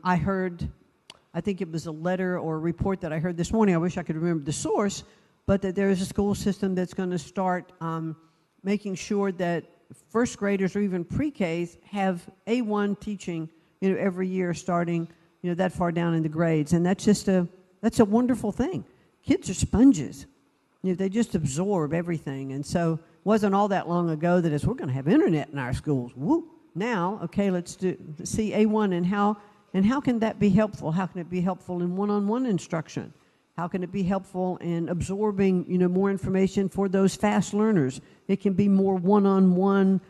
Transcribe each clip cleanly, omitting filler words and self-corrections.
I think it was a letter or a report that I heard this morning, I wish I could remember the source, but that there is a school system that's going to start making sure that first graders or even pre-Ks have A1 teaching, every year starting, that far down in the grades. And that's a wonderful thing. Kids are sponges. They just absorb everything. And so it wasn't all that long ago that we're going to have internet in our schools. Woo! Now, okay, let's see A1 and how can that be helpful? How can it be helpful in one-on-one instruction? How can it be helpful in absorbing, more information for those fast learners? It can be more one-on-one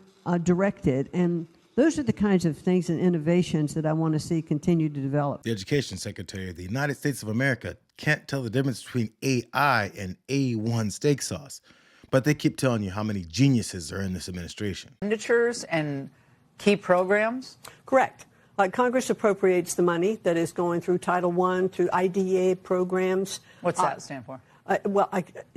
directed. And those are the kinds of things and innovations that I want to see continue to develop. The Education Secretary of the United States of America can't tell the difference between AI and A1 steak sauce. But they keep telling you how many geniuses are in this administration. Expenditures and key programs? Correct. Congress appropriates the money that is going through Title I, through IDEA programs. What's that stand for?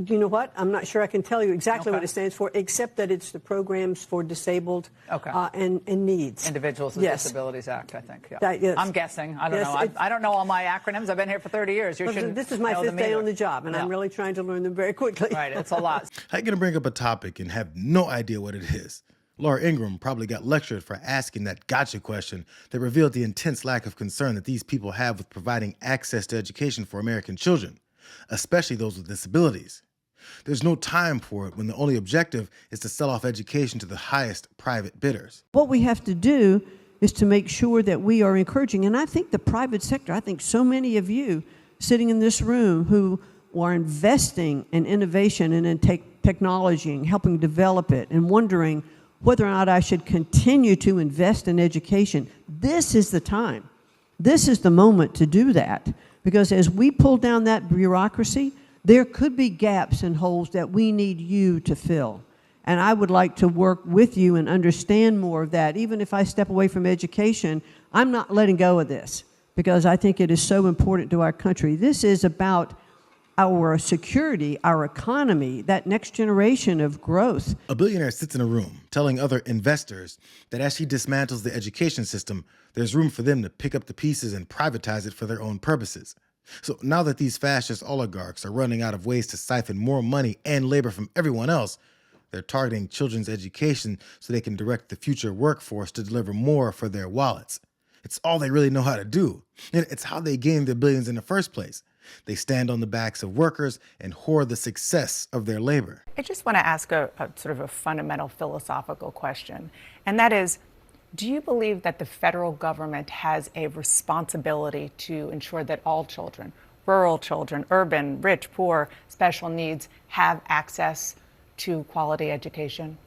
You know what? I'm not sure I can tell you exactly what it stands for, except that it's the Programs for Disabled and Needs. Individuals with Disabilities Act, I think. Yeah. Yes. I'm guessing. I don't know. I don't know all my acronyms. I've been here for 30 years. This is my 5th day on the job, and I'm really trying to learn them very quickly. Right, it's a lot. How are you going to bring up a topic and have no idea what it is? Laura Ingraham probably got lectured for asking that gotcha question that revealed the intense lack of concern that these people have with providing access to education for American children, especially those with disabilities. There's no time for it when the only objective is to sell off education to the highest private bidders. What we have to do is to make sure that we are encouraging, and I think the private sector, I think so many of you sitting in this room who are investing in innovation and in technology and helping develop it and wondering whether or not I should continue to invest in education. This is the time. This is the moment to do that. Because as we pull down that bureaucracy, there could be gaps and holes that we need you to fill. And I would like to work with you and understand more of that. Even if I step away from education, I'm not letting go of this because I think it is so important to our country. This is about our security, our economy, that next generation of growth. A billionaire sits in a room telling other investors that as he dismantles the education system, there's room for them to pick up the pieces and privatize it for their own purposes. So now that these fascist oligarchs are running out of ways to siphon more money and labor from everyone else, they're targeting children's education so they can direct the future workforce to deliver more for their wallets. It's all they really know how to do. And it's how they gain their billions in the first place. They stand on the backs of workers and hoard the success of their labor. I just want to ask a sort of a fundamental philosophical question, and that is, do you believe that the federal government has a responsibility to ensure that all children, rural children, urban, rich, poor, special needs, have access to quality education?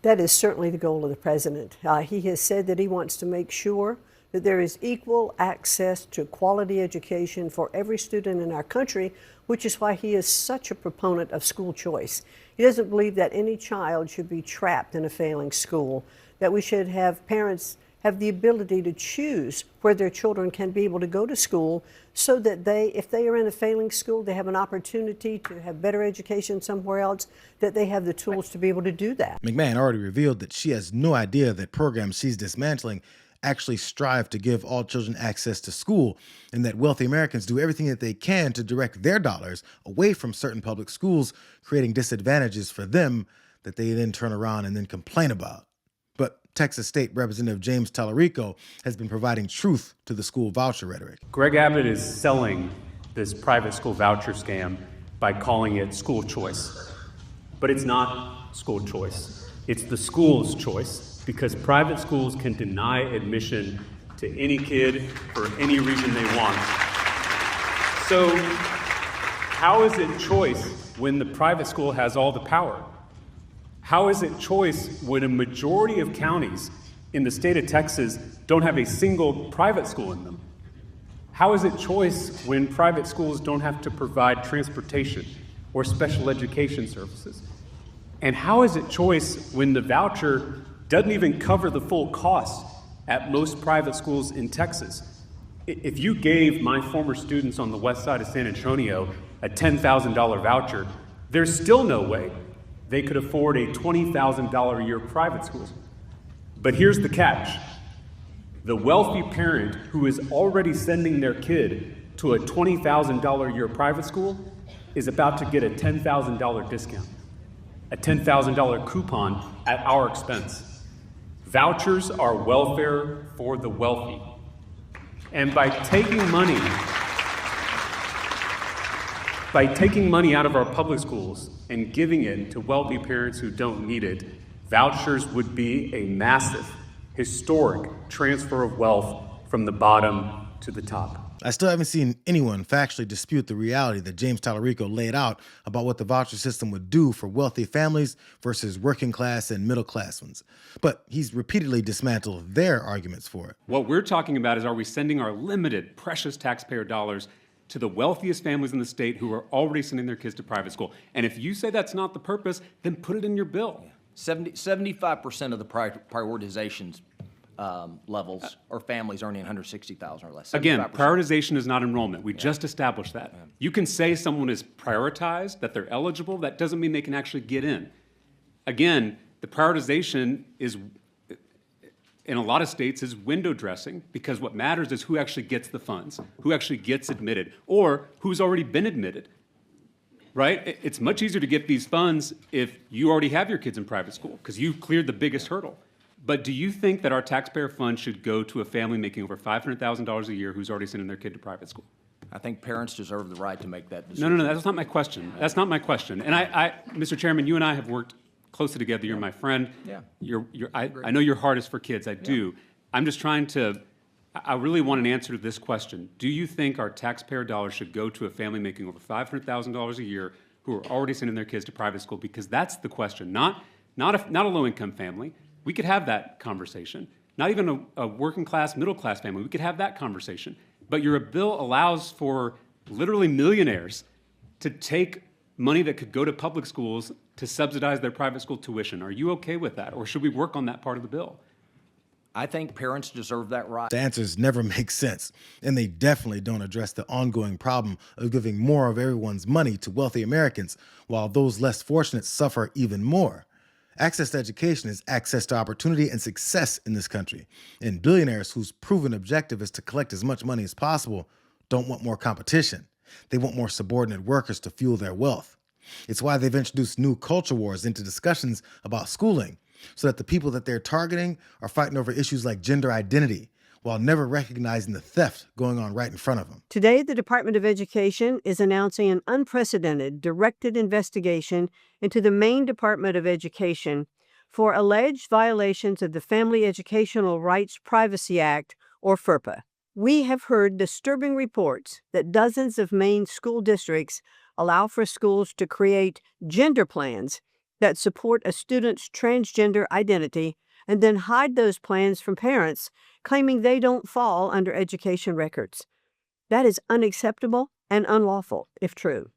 That is certainly the goal of the president. He has said that he wants to make sure that there is equal access to quality education for every student in our country, which is why he is such a proponent of school choice. He doesn't believe that any child should be trapped in a failing school, that we should have parents have the ability to choose where their children can be able to go to school so that if they are in a failing school, they have an opportunity to have better education somewhere else, that they have the tools to be able to do that. McMahon already revealed that she has no idea that programs she's dismantling actually strive to give all children access to school, and that wealthy Americans do everything that they can to direct their dollars away from certain public schools, creating disadvantages for them that they then turn around and then complain about. But Texas State Representative James Tallarico has been providing truth to the school voucher rhetoric. Greg Abbott is selling this private school voucher scam by calling it school choice. But it's not school choice. It's the school's choice, because private schools can deny admission to any kid for any reason they want. So how is it choice when the private school has all the power? How is it choice when a majority of counties in the state of Texas don't have a single private school in them? How is it choice when private schools don't have to provide transportation or special education services? And how is it choice when the voucher doesn't even cover the full cost at most private schools in Texas? If you gave my former students on the west side of San Antonio a $10,000 voucher, there's still no way they could afford a $20,000 a year private school. But here's the catch. The wealthy parent who is already sending their kid to a $20,000 a year private school is about to get a $10,000 discount, a $10,000 coupon at our expense. Vouchers are welfare for the wealthy. And by taking money out of our public schools and giving it to wealthy parents who don't need it, vouchers would be a massive, historic transfer of wealth from the bottom to the top. I still haven't seen anyone factually dispute the reality that James Tallarico laid out about what the voucher system would do for wealthy families versus working class and middle class ones. But he's repeatedly dismantled their arguments for it. What we're talking about is, are we sending our limited, precious taxpayer dollars to the wealthiest families in the state who are already sending their kids to private school? And if you say that's not the purpose, then put it in your bill. 75% of the prioritizations levels are families earning $160,000 or less. 75%. Again, prioritization is not enrollment. We just established that. You can say someone is prioritized, that they're eligible. That doesn't mean they can actually get in. Again, the prioritization is, in a lot of states, is window dressing, because what matters is who actually gets the funds, who actually gets admitted, or who's already been admitted. Right? It's much easier to get these funds if you already have your kids in private school, because you've cleared the biggest hurdle. But do you think that our taxpayer fund should go to a family making over $500,000 a year who's already sending their kid to private school? I think parents deserve the right to make that decision. No, that's not my question. That's not my question. And I Mr. Chairman, you and I have worked closely together. You're my friend. Yeah. I know your heart is for kids. I do. I'm just trying to, I really want an answer to this question. Do you think our taxpayer dollars should go to a family making over $500,000 a year who are already sending their kids to private school? Because that's the question, not a low-income family. We could have that conversation. Not even a working class, middle class family. We could have that conversation. But your bill allows for literally millionaires to take money that could go to public schools to subsidize their private school tuition. Are you okay with that? Or should we work on that part of the bill? I think parents deserve that right. The answers never make sense, and they definitely don't address the ongoing problem of giving more of everyone's money to wealthy Americans, while those less fortunate suffer even more. Access to education is access to opportunity and success in this country, and billionaires whose proven objective is to collect as much money as possible don't want more competition. They want more subordinate workers to fuel their wealth. It's why they've introduced new culture wars into discussions about schooling, so that the people that they're targeting are fighting over issues like gender identity, while never recognizing the theft going on right in front of them. Today, the Department of Education is announcing an unprecedented directed investigation into the Maine Department of Education for alleged violations of the Family Educational Rights Privacy Act, or FERPA. We have heard disturbing reports that dozens of Maine school districts allow for schools to create gender plans that support a student's transgender identity and then hide those plans from parents, claiming they don't fall under education records. That is unacceptable and unlawful, if true.